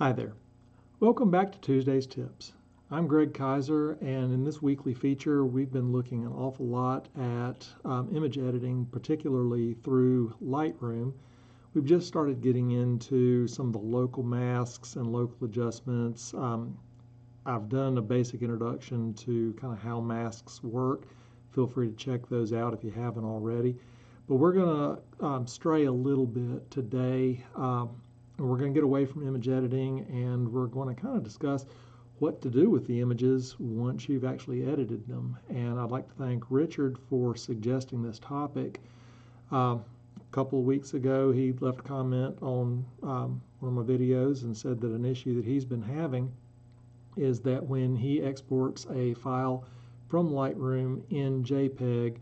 Hi there. Welcome back to Tuesday's Tips. I'm Greg Kaiser, and in this weekly feature, we've been looking an awful lot at image editing, particularly through Lightroom. We've just started getting into some of the local masks and local adjustments. I've done a basic introduction to kind of how masks work. Feel free to check those out if you haven't already. But we're going to stray a little bit today. We're going to get away from image editing, and we're going to kind of discuss what to do with the images once you've actually edited them. And I'd like to thank Richard for suggesting this topic. A couple of weeks ago, he left a comment on one of my videos and said that an issue that he's been having is that when he exports a file from Lightroom in Jpeg,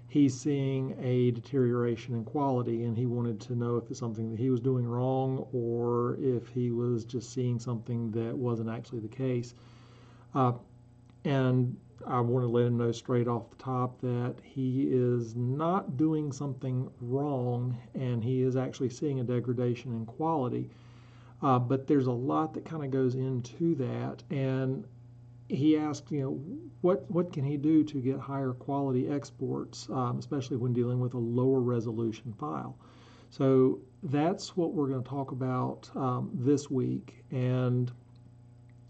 he's seeing a deterioration in quality, and he wanted to know if it's something that he was doing wrong or if he was just seeing something that wasn't actually the case. And I want to let him know straight off the top that he is not doing something wrong, and he is actually seeing a degradation in quality. But there's a lot that kind of goes into that, and he asked, what can he do to get higher quality exports, especially when dealing with a lower resolution file. So that's what we're going to talk about this week, and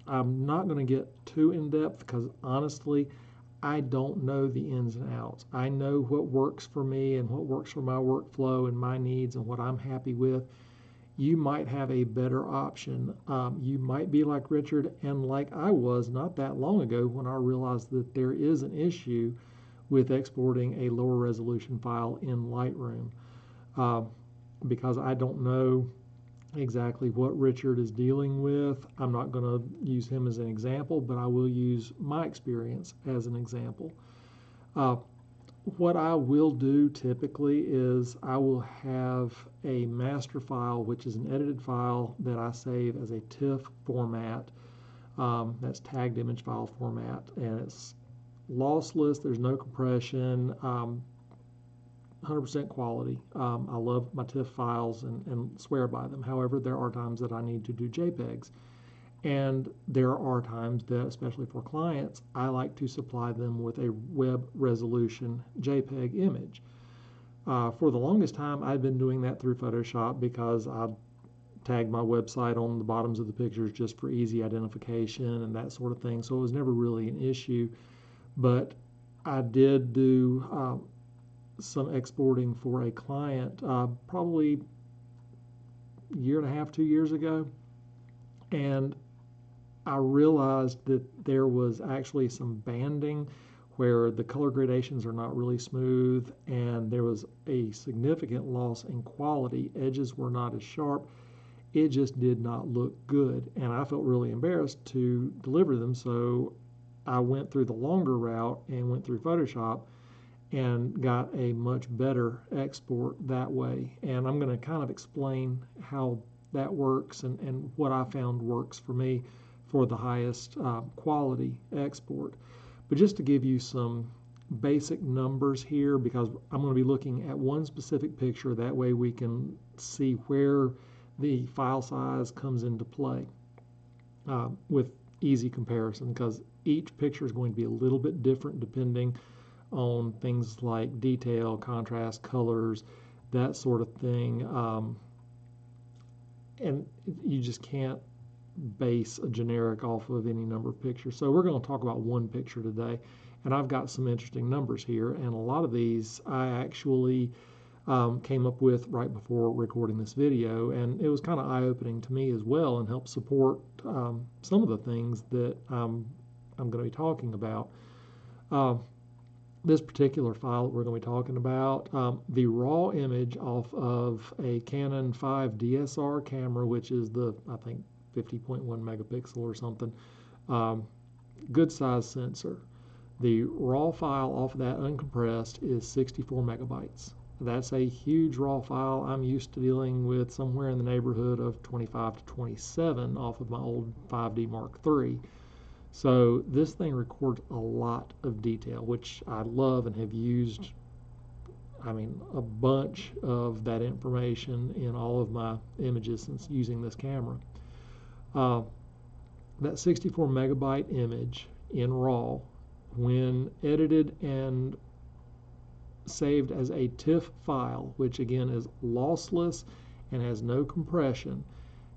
I'm not going to get too in-depth because honestly, I don't know the ins and outs. I know what works for me and what works for my workflow and my needs and what I'm happy with. You might have a better option. You might be like Richard and like I was not that long ago when I realized that there is an issue with exporting a lower resolution file in Lightroom. Because I don't know exactly what Richard is dealing with, I'm not going to use him as an example, but I will use my experience as an example. What I will do typically is I will have a master file, which is an edited file that I save as a Tiff format. That's tagged image file format, and it's lossless. There's no compression, 100% quality. I love my Tiff files and swear by them. However, there are times that I need to do JPEGs. And there are times that, especially for clients, I like to supply them with a web resolution JPEG image. For the longest time, I'd been doing that through Photoshop because I tagged my website on the bottoms of the pictures just for easy identification and that sort of thing. So it was never really an issue. But I did do some exporting for a client probably a year and a half, 2 years ago. And I realized that there was actually some banding where the color gradations are not really smooth, and there was a significant loss in quality. Edges were not as sharp. It just did not look good, and I felt really embarrassed to deliver them, so I went through the longer route and went through Photoshop and got a much better export that way. And I'm going to kind of explain how that works and what I found works for me for the highest quality export. But just to give you some basic numbers here, because I'm going to be looking at one specific picture, that way we can see where the file size comes into play with easy comparison, because each picture is going to be a little bit different depending on things like detail, contrast, colors, that sort of thing. And you just can't base a generic off of any number of pictures. So we're going to talk about one picture today, and I've got some interesting numbers here, and a lot of these I actually came up with right before recording this video, and it was kind of eye-opening to me as well and helped support some of the things that I'm going to be talking about. This particular file that we're going to be talking about, the raw image off of a Canon 5 DSR camera, which is the, I think, 50.1 megapixel or something, good size sensor. The raw file off of that uncompressed is 64 megabytes. That's a huge raw file. I'm used to dealing with somewhere in the neighborhood of 25 to 27 off of my old 5D Mark III. So this thing records a lot of detail, which I love and have used, I mean, a bunch of that information in all of my images since using this camera. Uh, that 64 megabyte image in RAW, when edited and saved as a Tiff file, which again is lossless and has no compression,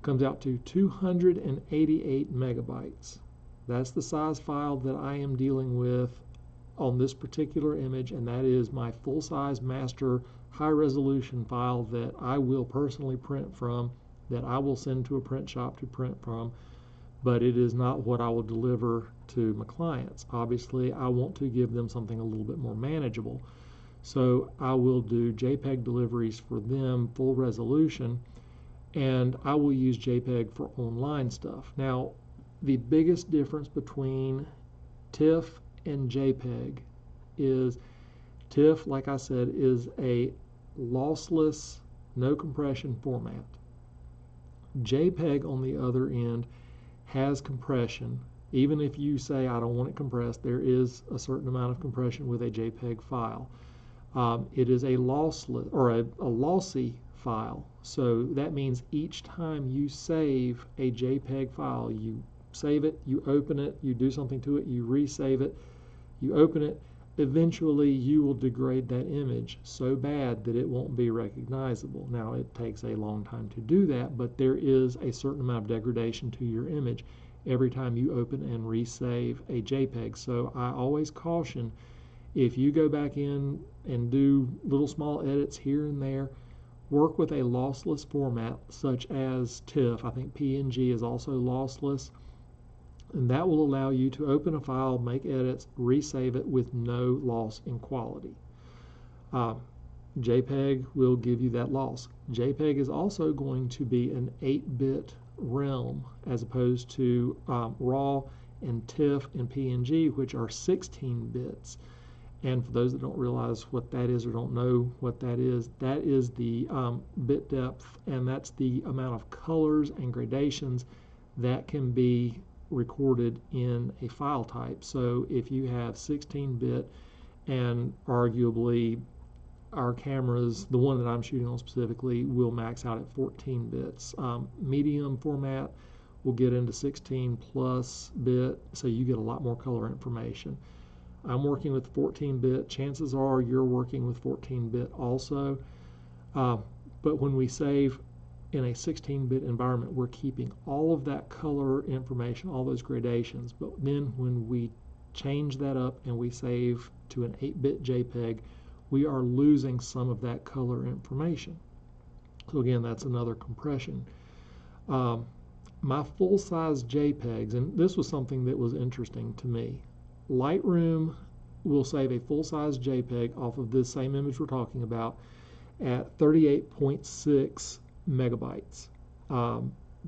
comes out to 288 megabytes. That's the size file that I am dealing with on this particular image, and that is my full-size master high-resolution file that I will personally print from, that I will send to a print shop to print from, but it is not what I will deliver to my clients. Obviously, I want to give them something a little bit more manageable. So I will do JPEG deliveries for them, full resolution, and I will use JPEG for online stuff. Now, the biggest difference between Tiff and JPEG is Tiff, like I said, is a lossless, no compression format. JPEG, on the other end, has compression. Even if you say, I don't want it compressed, there is a certain amount of compression with a JPEG file. It is a lossless or a lossy file. So that means each time you save a JPEG file, you save it, you open it, you do something to it, you resave it, you open it, eventually you will degrade that image so bad that it won't be recognizable. Now, it takes a long time to do that, but there is a certain amount of degradation to your image every time you open and resave a JPEG. So I always caution, if you go back in and do little small edits here and there, work with a lossless format such as Tiff. I think PNG is also lossless, and that will allow you to open a file, make edits, resave it with no loss in quality. JPEG will give you that loss. JPEG is also going to be an 8-bit realm as opposed to RAW and TIFF and PNG, which are 16 bits. And for those that don't realize what that is or don't know what that is the bit depth, and that's the amount of colors and gradations that can be recorded in a file type. So if you have 16-bit, and arguably our cameras, the one that I'm shooting on specifically, will max out at 14 bits. Medium format will get into 16 plus bit, so you get a lot more color information. I'm working with 14-bit. Chances are you're working with 14-bit also. But when we save in a 16-bit environment, we're keeping all of that color information, all those gradations. But then when we change that up and we save to an 8-bit JPEG, we are losing some of that color information. So again, that's another compression. My full-size JPEGs, and this was something that was interesting to me. Lightroom will save a full-size JPEG off of this same image we're talking about at 38.6 megabytes.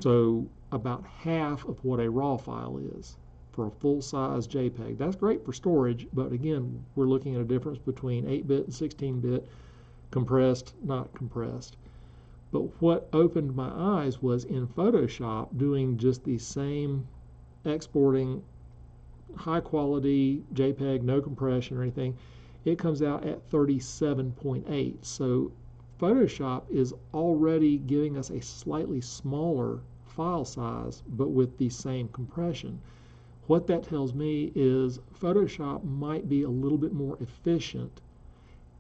So about half of what a RAW file is for a full-size JPEG. That's great for storage, but again, we're looking at a difference between 8-bit and 16-bit, compressed, not compressed. But what opened my eyes was in Photoshop doing just the same exporting high quality JPEG, no compression or anything, it comes out at 37.8. So Photoshop is already giving us a slightly smaller file size, but with the same compression. What that tells me is Photoshop might be a little bit more efficient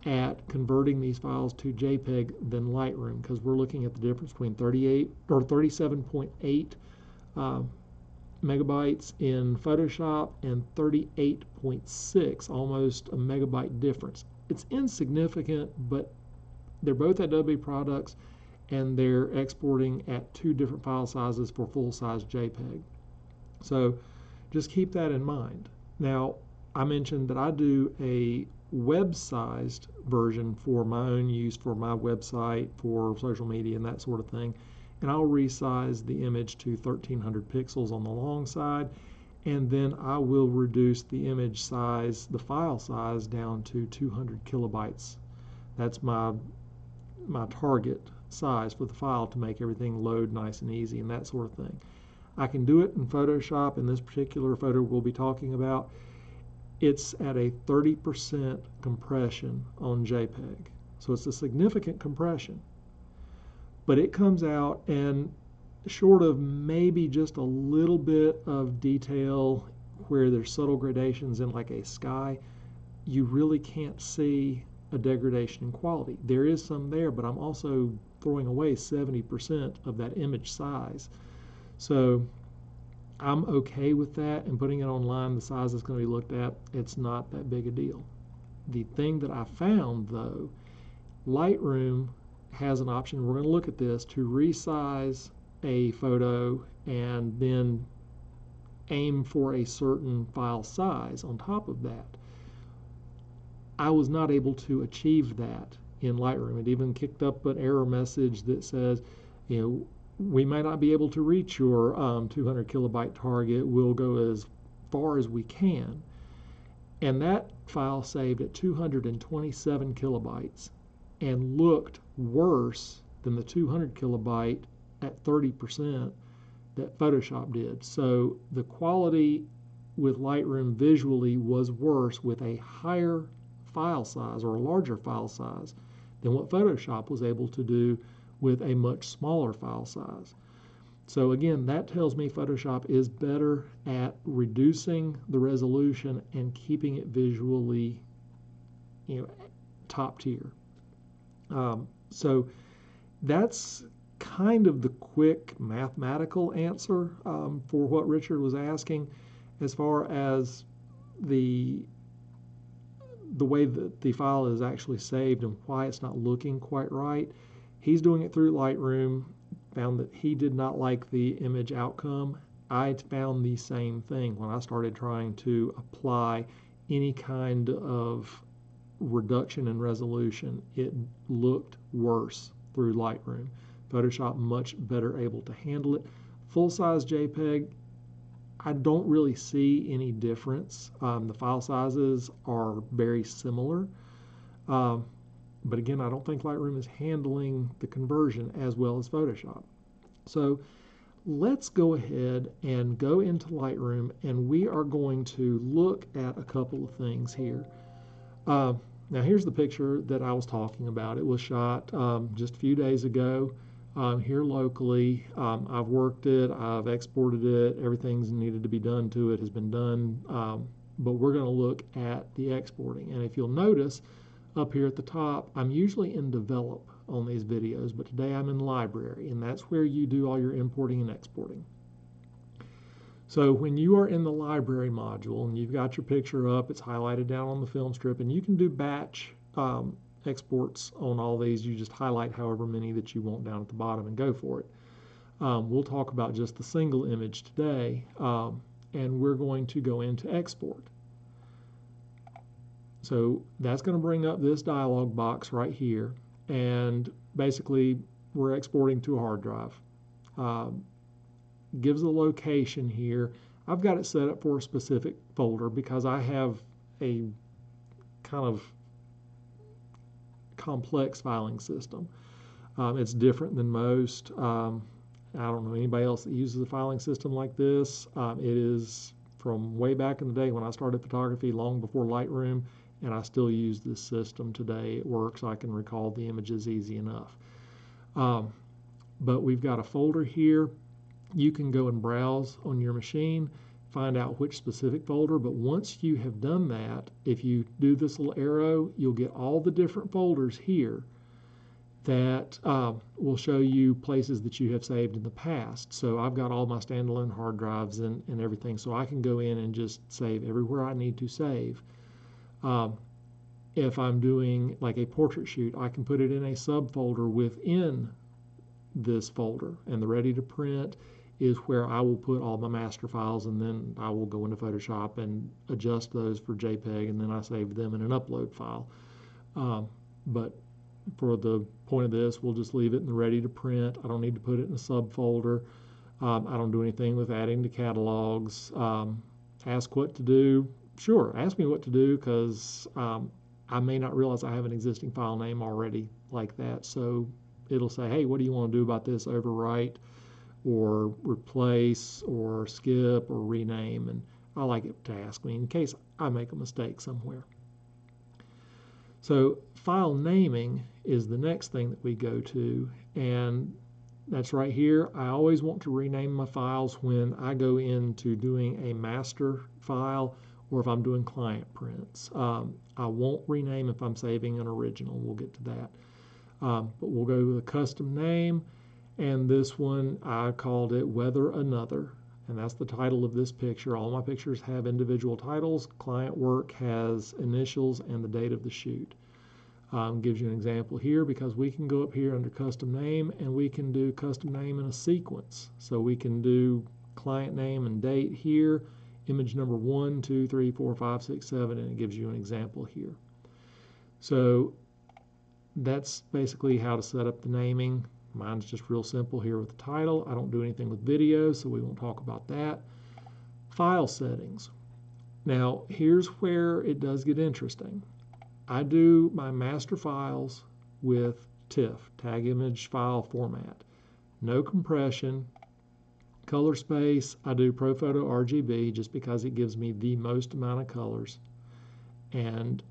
at converting these files to JPEG than Lightroom, because we're looking at the difference between 38 or 37.8 megabytes in Photoshop and 38.6, almost a megabyte difference. It's insignificant, but they're both Adobe products and they're exporting at two different file sizes for full-size JPEG. So just keep that in mind. Now, I mentioned that I do a web-sized version for my own use, for my website, for social media and that sort of thing. And I'll resize the image to 1300 pixels on the long side, and then I will reduce the image size, the file size, down to 200 kilobytes. That's my target size for the file to make everything load nice and easy and that sort of thing. I can do it in Photoshop. In this particular photo we'll be talking about, it's at a 30% compression on JPEG. So it's a significant compression. But it comes out, and short of maybe just a little bit of detail where there's subtle gradations in like a sky, you really can't see a degradation in quality. There is some there, but I'm also throwing away 70% of that image size. So I'm okay with that, and putting it online, the size that's going to be looked at, it's not that big a deal. The thing that I found though, Lightroom has an option, we're going to look at this, to resize a photo and then aim for a certain file size on top of that. I was not able to achieve that in Lightroom. It even kicked up an error message that says, you know, we might not be able to reach your 200 kilobyte target. We'll go as far as we can. And that file saved at 227 kilobytes and looked worse than the 200 kilobyte at 30% that Photoshop did. So the quality with Lightroom visually was worse with a higher file size or a larger file size than what Photoshop was able to do with a much smaller file size. So again, that tells me Photoshop is better at reducing the resolution and keeping it visually, you know, top tier. So that's kind of the quick mathematical answer for what Richard was asking. As far as the way that the file is actually saved and why it's not looking quite right, he's doing it through Lightroom, found that he did not like the image outcome. I found the same thing when I started trying to apply any kind of reduction in resolution. It looked worse through Lightroom. Photoshop much better able to handle it. Full-size JPEG, I don't really see any difference. The file sizes are very similar. But again, I don't think Lightroom is handling the conversion as well as Photoshop. So let's go ahead and go into Lightroom, and we are going to look at a couple of things here. Now here's the picture that I was talking about. It was shot just a few days ago here locally. I've worked it, I've exported it, everything's needed to be done to it has been done, but we're going to look at the exporting. And if you'll notice, up here at the top, I'm usually in develop on these videos, but today I'm in library, and that's where you do all your importing and exporting. So when you are in the library module and you've got your picture up, it's highlighted down on the film strip, and you can do batch exports on all these. You just highlight however many that you want down at the bottom and go for it. We'll talk about just the single image today, and we're going to go into export. So that's going to bring up this dialog box right here, and basically we're exporting to a hard drive. Gives a location here. I've got it set up for a specific folder because I have a kind of complex filing system. It's different than most. I don't know anybody else that uses a filing system like this. It is from way back in the day when I started photography, long before Lightroom, and I still use this system today. It works. I can recall the images easy enough. But we've got a folder here. You can go and browse on your machine, find out which specific folder, but once you have done that, if you do this little arrow, you'll get all the different folders here that will show you places that you have saved in the past. So I've got all my standalone hard drives and everything, so I can go in and just save everywhere I need to save. If I'm doing like a portrait shoot, I can put it in a subfolder within this folder, and the ready to print is where I will put all my master files, and then I will go into Photoshop and adjust those for JPEG, and then I save them in an upload file. But for the point of this, we'll just leave it in the ready to print. I don't need to put it in a subfolder. I don't do anything with adding to catalogs. Ask what to do. Sure, ask me what to do, because I may not realize I have an existing file name already like that. So it'll say, hey, what do you want to do about this? Overwrite or replace or skip or rename, and I like it to ask me in case I make a mistake somewhere. So file naming is the next thing that we go to, and That's right here. I always want to rename my files when I go into doing a master file or if I'm doing client prints. I won't rename if I'm saving an original. We'll get to that. But we'll go with a custom name, and this one I called it Weather Another, and that's the title of this picture. All my pictures have individual titles. Client work has initials and the date of the shoot. Gives you an example here because we can go up here under custom name and we can do custom name in a sequence. So we can do client name and date here, image number 1, 2, 3, 4, 5, 6, 7, and it gives you an example here. So that's basically how to set up the naming. Mine's just real simple here with the title. I don't do anything with video, so we won't talk about that. File settings. Now, here's where it does get interesting. I do my master files with Tiff, tag image file format. No compression. Color space, I do ProPhoto RGB just because it gives me the most amount of colors. And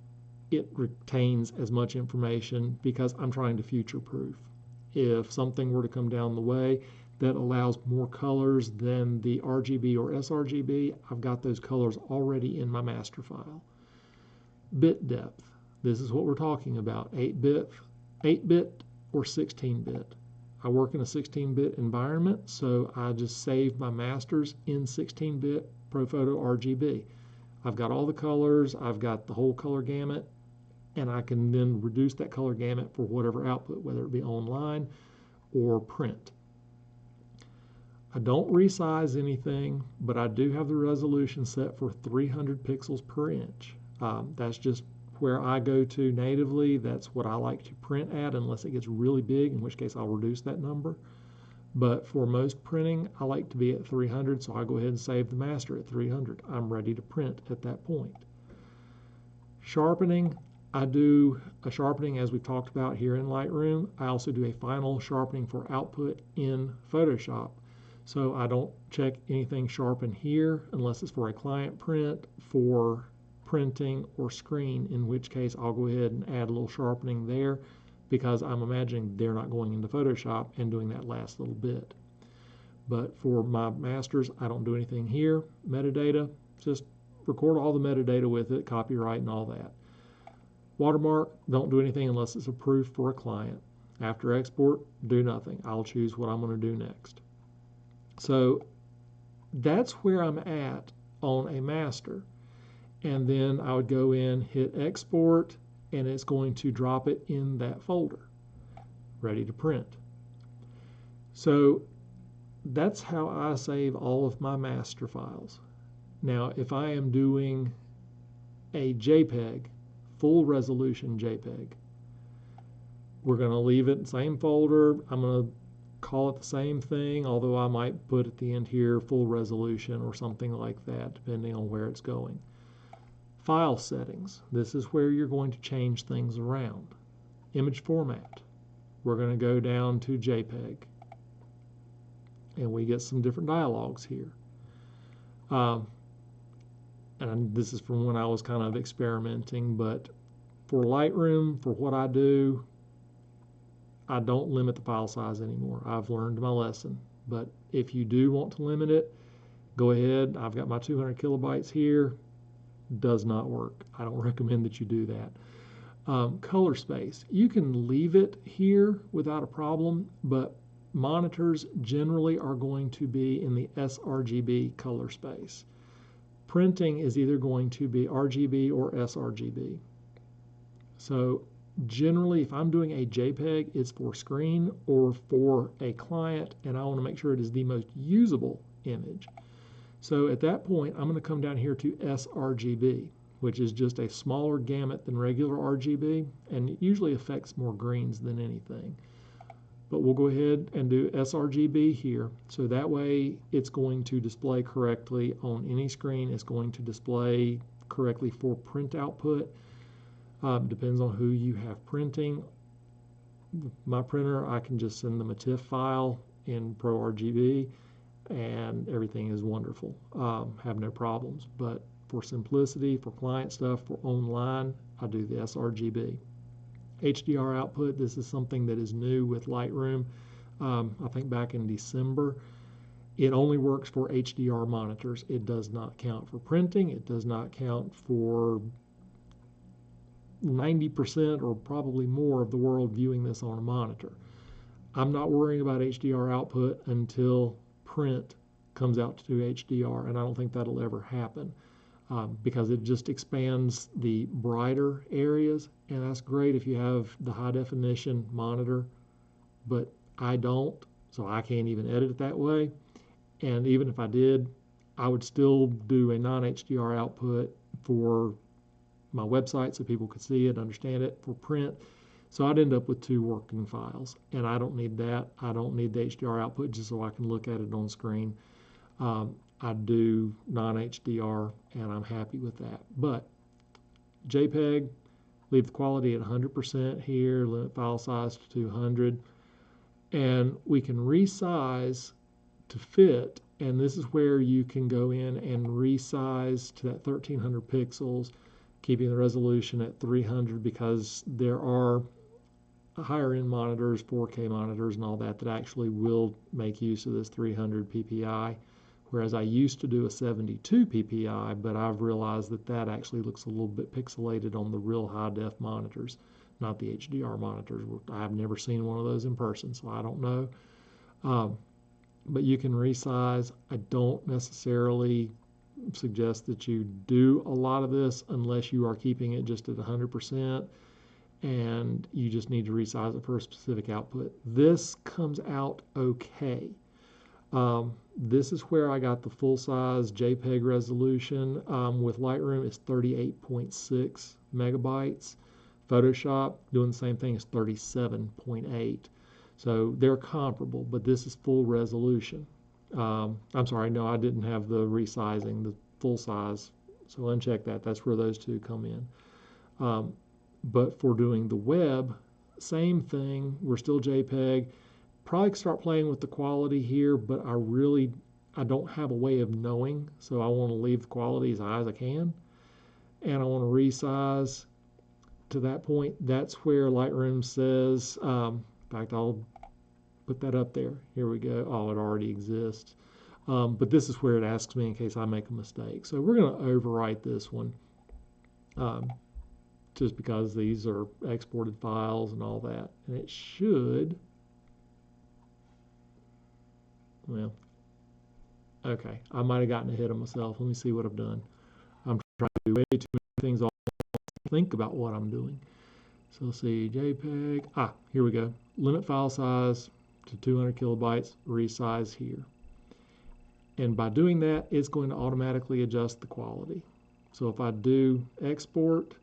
it retains as much information because I'm trying to future-proof. If something were to come down the way that allows more colors than the RGB or sRGB, I've got those colors already in my master file. Bit depth. This is what we're talking about, 8-bit or 16-bit. I work in a 16-bit environment, so I just save my masters in 16-bit ProPhoto RGB. I've got all the colors, I've got the whole color gamut, and I can then reduce that color gamut for whatever output, whether it be online or print. I don't resize anything, but I do have the resolution set for 300 pixels per inch. That's just where I go to natively. That's what I like to print at unless it gets really big, in which case I'll reduce that number. But for most printing, I like to be at 300, so I go ahead and save the master at 300. I'm ready to print at that point. Sharpening, I do a sharpening as we've talked about here in Lightroom. I also do a final sharpening for output in Photoshop. So I don't check anything sharpen here unless it's for a client print, for printing or screen, in which case I'll go ahead and add a little sharpening there because I'm imagining they're not going into Photoshop and doing that last little bit. But for my masters, I don't do anything here. Metadata, just record all the metadata with it, copyright and all that. Watermark, don't do anything unless it's approved for a client. After export, do nothing. I'll choose what I'm going to do next. So that's where I'm at on a master. And then I would go in, hit export, and it's going to drop it in that folder, ready to print. So that's how I save all of my master files. Now, if I am doing a JPEG, full resolution JPEG, we're going to leave it in the same folder. I'm going to call it the same thing, although I might put at the end here full resolution or something like that, depending on where it's going. File settings. This is where you're going to change things around. Image format. We're going to go down to JPEG. And we get some different dialogues here. And this is from when I was kind of experimenting, but for Lightroom, for what I do, I don't limit the file size anymore. I've learned my lesson. But if you do want to limit it, go ahead. I've got my 200 kilobytes here. Does not work. I don't recommend that you do that. Color space. You can leave it here without a problem, but monitors generally are going to be in the sRGB color space. Printing is either going to be RGB or sRGB. So generally, if I'm doing a JPEG, it's for screen or for a client, and I want to make sure it is the most usable image. So at that point, I'm going to come down here to sRGB, which is just a smaller gamut than regular RGB, and it usually affects more greens than anything. But we'll go ahead and do sRGB here. So that way, it's going to display correctly on any screen. It's going to display correctly for print output. Depends on who you have printing. My printer, I can just send them a Tiff file in Pro RGB, and everything is wonderful. Have no problems. But for simplicity, for client stuff, for online, I do the sRGB. HDR output, this is something that is new with Lightroom. I think back in December. It only works for HDR monitors. It does not count for printing. It does not count for 90% or probably more of the world viewing this on a monitor. I'm not worrying about HDR output until print comes out to HDR, and I don't think that'll ever happen because it just expands the brighter areas, and that's great if you have the high definition monitor, but I don't, so I can't even edit it that way. And even if I did, I would still do a non-HDR output for my website so people could see it, understand it for print. So I'd end up with two working files, and I don't need that. I don't need the HDR output just so I can look at it on screen. I do non-HDR, and I'm happy with that. But JPEG, leave the quality at 100% here, limit file size to 200, and we can resize to fit, and this is where you can go in and resize to that 1300 pixels, keeping the resolution at 300 because there are higher end monitors, 4K monitors and all that, that actually will make use of this 300 PPI, whereas I used to do a 72 PPI, but I've realized that that actually looks a little bit pixelated on the real high def monitors, not the HDR monitors. I've never seen one of those in person, so I don't know. But you can resize. I don't necessarily suggest that you do a lot of this unless you are keeping it just at 100% and you just need to resize it for a specific output. This comes out okay. This is where I got the full size JPEG resolution. With Lightroom, it's 38.6 megabytes. Photoshop, doing the same thing, is 37.8. So they're comparable, but this is full resolution. I'm sorry, no, I didn't have the resizing, the full size. So uncheck that. That's where those two come in. But for doing the web, same thing. We're still JPEG. Probably start playing with the quality here, but I don't have a way of knowing. So I want to leave the quality as high as I can. And I want to resize to that point. That's where Lightroom says, in fact, I'll put that up there. Here we go. Oh, it already exists. But this is where it asks me in case I make a mistake. So we're going to overwrite this one just because these are exported files and all that. And it should, well, okay. I might have gotten ahead of myself. Let me see what I've done. I'm trying to do way too many things all at once. Think about what I'm doing. So let's see, JPEG. Here we go. Limit file size to 200 kilobytes, resize here. And by doing that, it's going to automatically adjust the quality. So if I do export,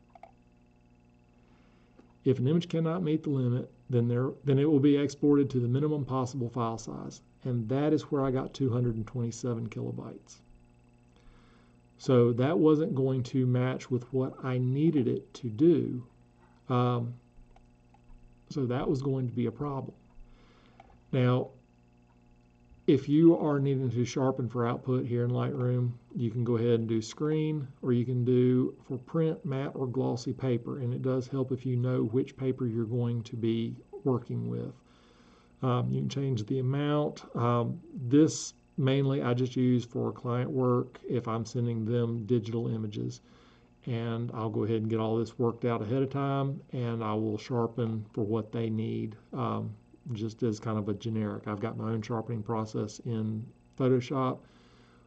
if an image cannot meet the limit, then it will be exported to the minimum possible file size. And that is where I got 227 kilobytes. So that wasn't going to match with what I needed it to do. So that was going to be a problem. Now, if you are needing to sharpen for output here in Lightroom, you can go ahead and do screen, or you can do for print, matte, or glossy paper. And it does help if you know which paper you're going to be working with. You can change the amount. This mainly I just use for client work if I'm sending them digital images. And I'll go ahead and get all this worked out ahead of time, and I will sharpen for what they need, just as kind of a generic. I've got my own sharpening process in Photoshop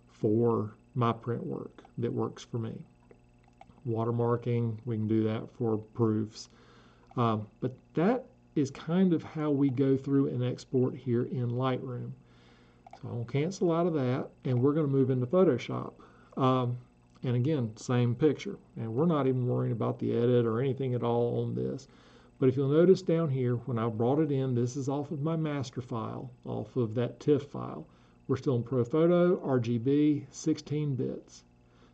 for my print work that works for me. Watermarking, we can do that for proofs. But that is kind of how we go through and export here in Lightroom. So I'll cancel out of that, and we're going to move into Photoshop. And again, same picture. And we're not even worrying about the edit or anything at all on this. But if you'll notice down here, when I brought it in, this is off of my master file, off of that Tiff file. We're still in ProPhoto, RGB, 16 bits.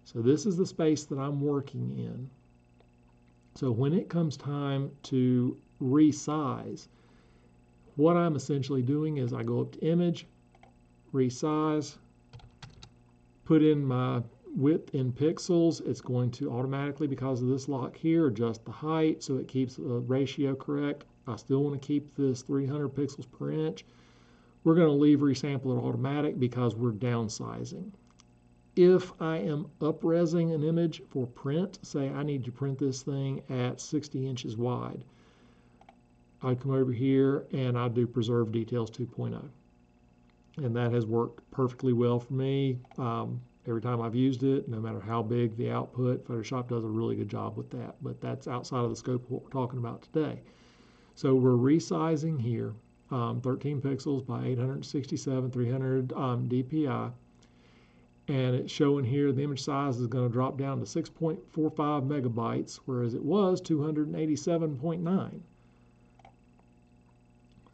So this is the space that I'm working in. So when it comes time to resize, what I'm essentially doing is I go up to Image, Resize, put in my width in pixels. It's going to automatically, because of this lock here, adjust the height so it keeps the ratio correct. I still want to keep this 300 pixels per inch. We're going to leave resample it automatic because we're downsizing. If I am up-resing an image for print, say I need to print this thing at 60 inches wide, I'd come over here and I'd do Preserve Details 2.0. And that has worked perfectly well for me. Every time I've used it, no matter how big the output, Photoshop does a really good job with that. But that's outside of the scope of what we're talking about today. So we're resizing here, 13 pixels by 867, 300 DPI. And it's showing here the image size is going to drop down to 6.45 megabytes, whereas it was 287.9.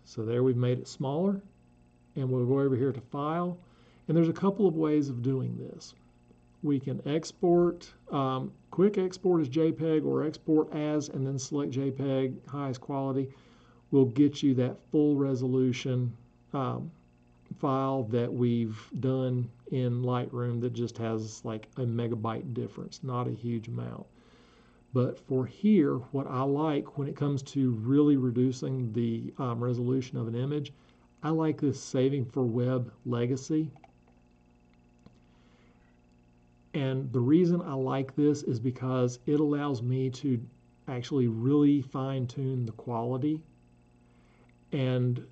So there we've made it smaller. And we'll go over here to File. And there's a couple of ways of doing this. We can export, quick export as JPEG, or export as, and then select JPEG, highest quality. Will get you that full resolution file that we've done in Lightroom that just has like a megabyte difference, not a huge amount. But for here, what I like when it comes to really reducing the resolution of an image, I like this saving for web legacy. And the reason I like this is because it allows me to actually really fine-tune the quality. And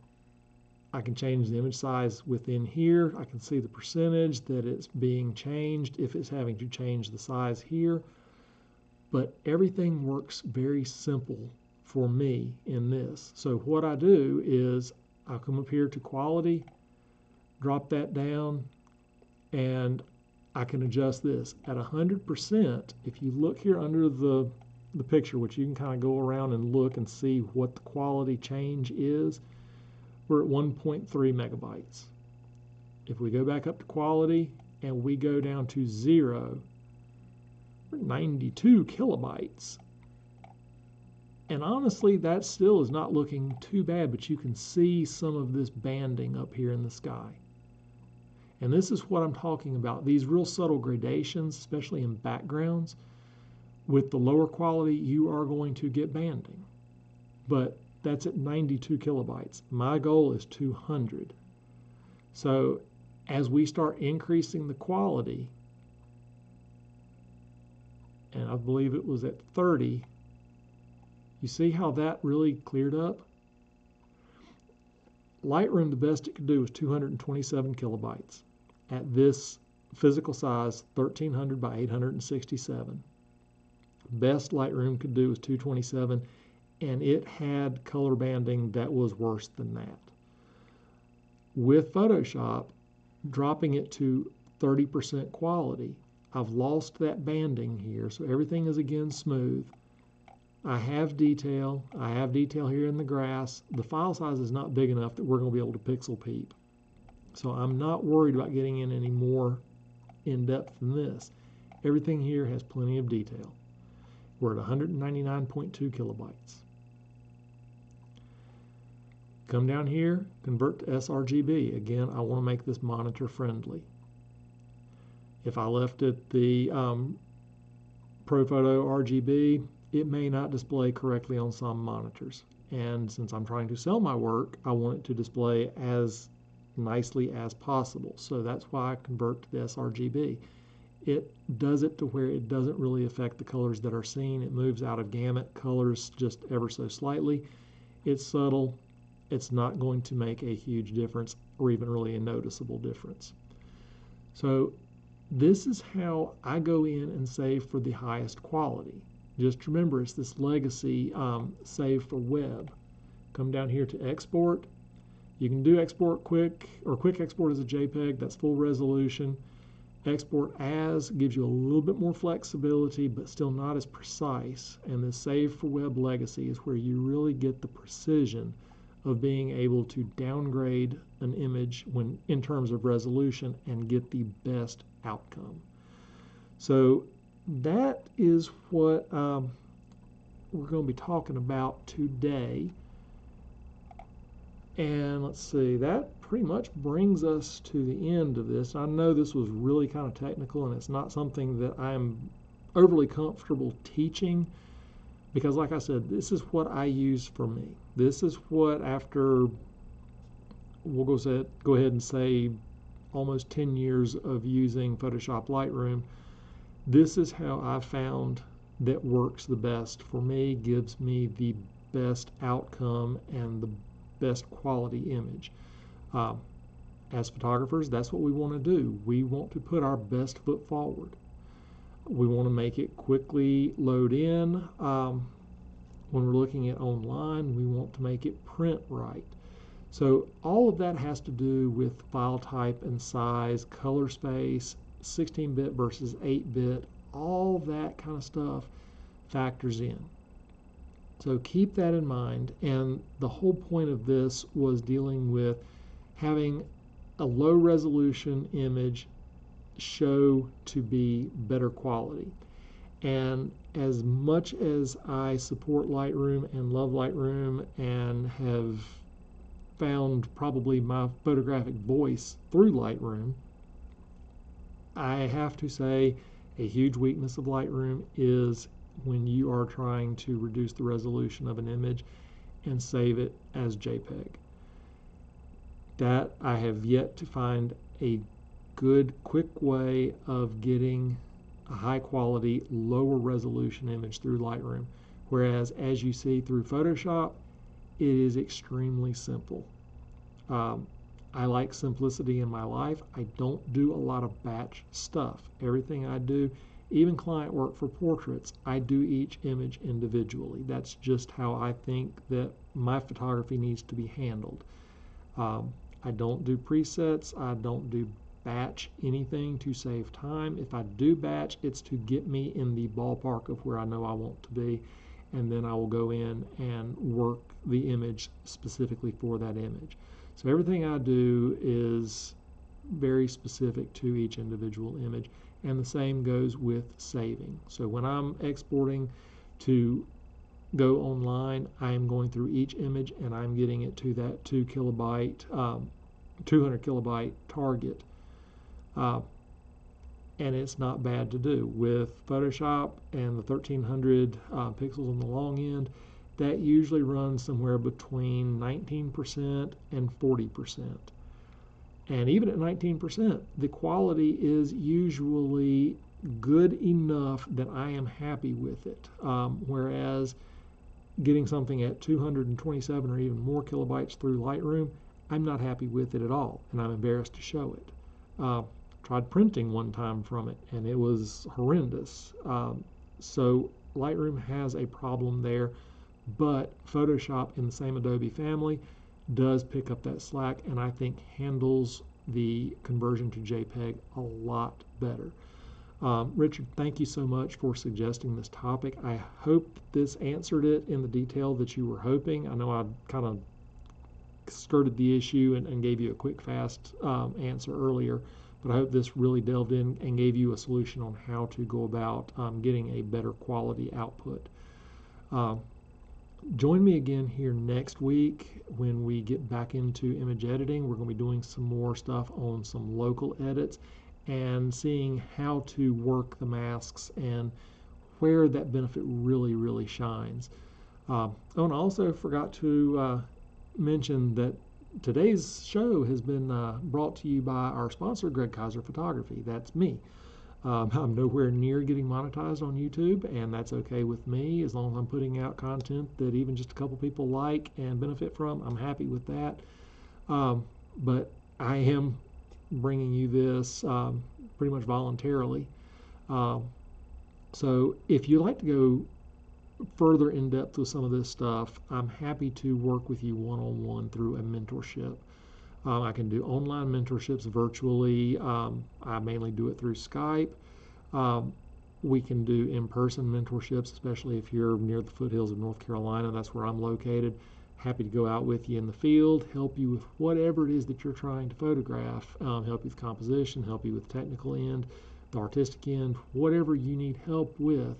I can change the image size within here. I can see the percentage that it's being changed if it's having to change the size here. But everything works very simple for me in this. So what I do is I'll come up here to quality, drop that down, and I can adjust this. At 100%, if you look here under the picture, which you can kind of go around and look and see what the quality change is, we're at 1.3 megabytes. If we go back up to quality and we go down to 0, we're at 92 kilobytes. And honestly, that still is not looking too bad, but you can see some of this banding up here in the sky. And this is what I'm talking about. These real subtle gradations, especially in backgrounds, with the lower quality, you are going to get banding. But that's at 92 kilobytes. My goal is 200. So as we start increasing the quality, and I believe it was at 30, you see how that really cleared up? Lightroom, the best it could do was 227 kilobytes at this physical size, 1300 by 867. Best Lightroom could do was 227, and it had color banding that was worse than that. With Photoshop, dropping it to 30% quality, I've lost that banding here, so everything is again smooth. I have detail here in the grass. The file size is not big enough that we're going to be able to pixel peep. So I'm not worried about getting in any more in depth than this. Everything here has plenty of detail. We're at 199.2 kilobytes. Come down here, convert to sRGB. Again, I want to make this monitor friendly. If I left it the ProPhoto RGB, it may not display correctly on some monitors. And since I'm trying to sell my work, I want it to display as nicely as possible. So that's why I convert to the sRGB. It does it to where it doesn't really affect the colors that are seen. It moves out of gamut colors just ever so slightly. It's subtle. It's not going to make a huge difference or even really a noticeable difference. So this is how I go in and save for the highest quality. Just remember, it's this legacy save for web. Come down here to export. You can do export quick or quick export as a JPEG. That's full resolution. Export as gives you a little bit more flexibility, but still not as precise. And the save for web legacy is where you really get the precision of being able to downgrade an image when in terms of resolution and get the best outcome. So that is what we're going to be talking about today. And let's see, that pretty much brings us to the end of this. I know this was really kind of technical, and it's not something that I'm overly comfortable teaching because, like I said, this is what I use for me. This is what, after we'll go ahead and say almost 10 years of using Photoshop Lightroom, this is how I found that works the best for me, gives me the best outcome and the best quality image. As photographers, that's what we want to do. We want to put our best foot forward. We want to make it quickly load in. When we're looking at online, we want to make it print right. So all of that has to do with file type and size, color space, 16-bit versus 8-bit, all that kind of stuff factors in. So keep that in mind, and the whole point of this was dealing with having a low resolution image show to be better quality. And as much as I support Lightroom and love Lightroom and have found probably my photographic voice through Lightroom, I have to say a huge weakness of Lightroom is when you are trying to reduce the resolution of an image and save it as JPEG. That I have yet to find a good, quick way of getting a high quality, lower resolution image through Lightroom. Whereas, as you see through Photoshop, it is extremely simple. I like simplicity in my life. I don't do a lot of batch stuff. Everything I do, even client work for portraits, I do each image individually. That's just how I think that my photography needs to be handled. I don't do presets. I don't do batch anything to save time. If I do batch, it's to get me in the ballpark of where I know I want to be, and then I will go in and work the image specifically for that image. So everything I do is very specific to each individual image, and the same goes with saving. So when I'm exporting to go online, I am going through each image and I'm getting it to that 200 kilobyte target. And it's not bad to do. With Photoshop and the 1300 pixels on the long end, that usually runs somewhere between 19% and 40%. And even at 19%, the quality is usually good enough that I am happy with it. Whereas getting something at 227 or even more kilobytes through Lightroom, I'm not happy with it at all, and I'm embarrassed to show it. Tried printing one time from it, and it was horrendous. So Lightroom has a problem there, but Photoshop in the same Adobe family does pick up that slack, and I think handles the conversion to JPEG a lot better. Richard, thank you so much for suggesting this topic. I hope this answered it in the detail that you were hoping. I know I kind of skirted the issue and gave you a quick, fast answer earlier, but I hope this really delved in and gave you a solution on how to go about getting a better quality output. Join me again here next week when we get back into image editing. We're going to be doing some more stuff on some local edits and seeing how to work the masks and where that benefit really shines. Oh, and I also forgot to mention that today's show has been brought to you by our sponsor, Greg Kaiser Photography. That's me. I'm nowhere near getting monetized on YouTube, and that's okay with me as long as I'm putting out content that even just a couple people like and benefit from. I'm happy with that. But I am bringing you this pretty much voluntarily. So if you'd like to go further in depth with some of this stuff, I'm happy to work with you one-on-one through a mentorship. I can do online mentorships virtually. I mainly do it through Skype. We can do in-person mentorships, especially if you're near the foothills of North Carolina. That's where I'm located. Happy to go out with you in the field, help you with whatever it is that you're trying to photograph, help you with composition, help you with technical end, the artistic end, whatever you need help with.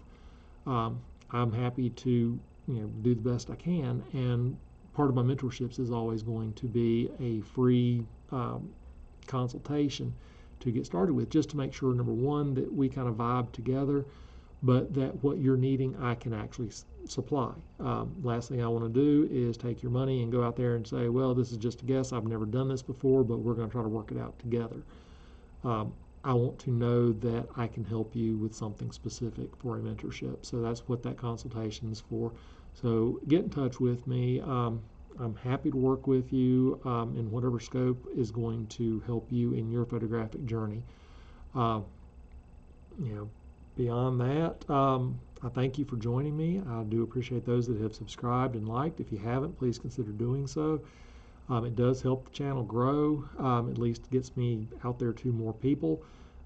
I'm happy to do the best I can, and part of my mentorships is always going to be a free consultation to get started with, just to make sure, number one, that we kind of vibe together, but that what you're needing I can actually supply. Last thing I want to do is take your money and go out there and say, well, this is just a guess. I've never done this before, but we're going to try to work it out together. I want to know that I can help you with something specific for a mentorship. So that's what that consultation is for. So get in touch with me. I'm happy to work with you in whatever scope is going to help you in your photographic journey. Beyond that, I thank you for joining me. I do appreciate those that have subscribed and liked. If you haven't, please consider doing so. It does help the channel grow. At least gets me out there to more people.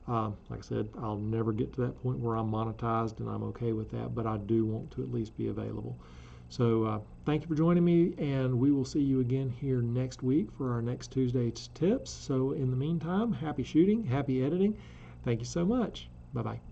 Like I said, I'll never get to that point where I'm monetized, and I'm okay with that, but I do want to at least be available. So thank you for joining me, and we will see you again here next week for our next Tuesday's tips. So in the meantime, happy shooting, happy editing. Thank you so much. Bye-bye.